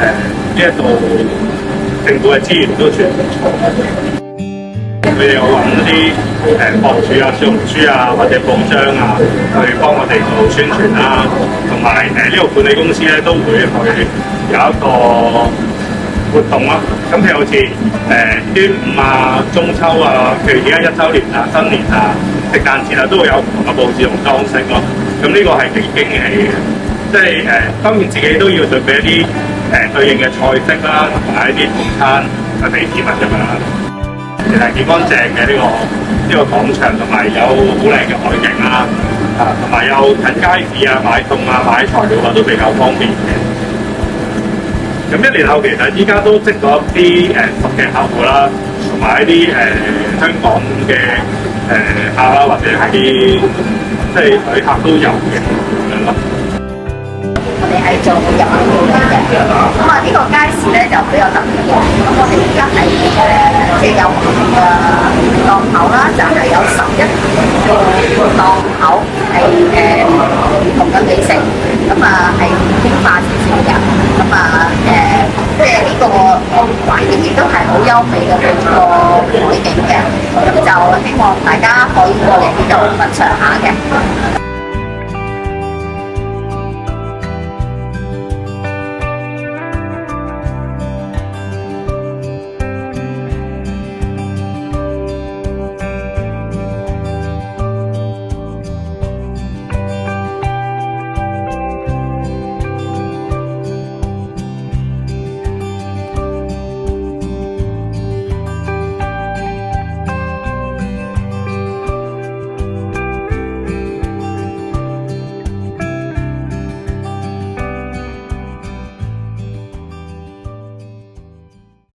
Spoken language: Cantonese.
呢一度政府嘅資源都算唔錯。佢哋有揾啲博主啊、小紅書啊或者報章啊，去幫我哋做宣傳啦，同埋呢個管理公司咧都會去有一個活動咯。咁譬如好似端午啊、中秋啊，譬如而家1週年啊、新年啊、聖誕節啊，都會有唔同嘅佈置同裝飾咯。咁呢個係幾驚喜嘅，即係當然自己都要準備一啲對應嘅菜式啦，同埋一啲套餐去俾市民咁樣。其實幾乾淨嘅呢個廣場，同埋有好靚嘅海景啦，同埋有近街市啊、買餸啊、買材料啊都比較方便嘅。咁1年後其實依家都積咗一啲熟嘅客戶啦，同埋一啲香港嘅客啦，或者係啲即係旅客都有嘅咁樣咯。我哋係做入口店嘅，咁啊呢個街市咧就比較特別嘅。咁我哋而家係即係有唔同嘅檔口啦，就係有11個檔口係唔同嘅美食，咁啊係興化少少嘅，咁啊即係呢個環境亦都係好優美嘅一個海景嘅，咁就希望大家可以過嚟呢度品嚐下嘅。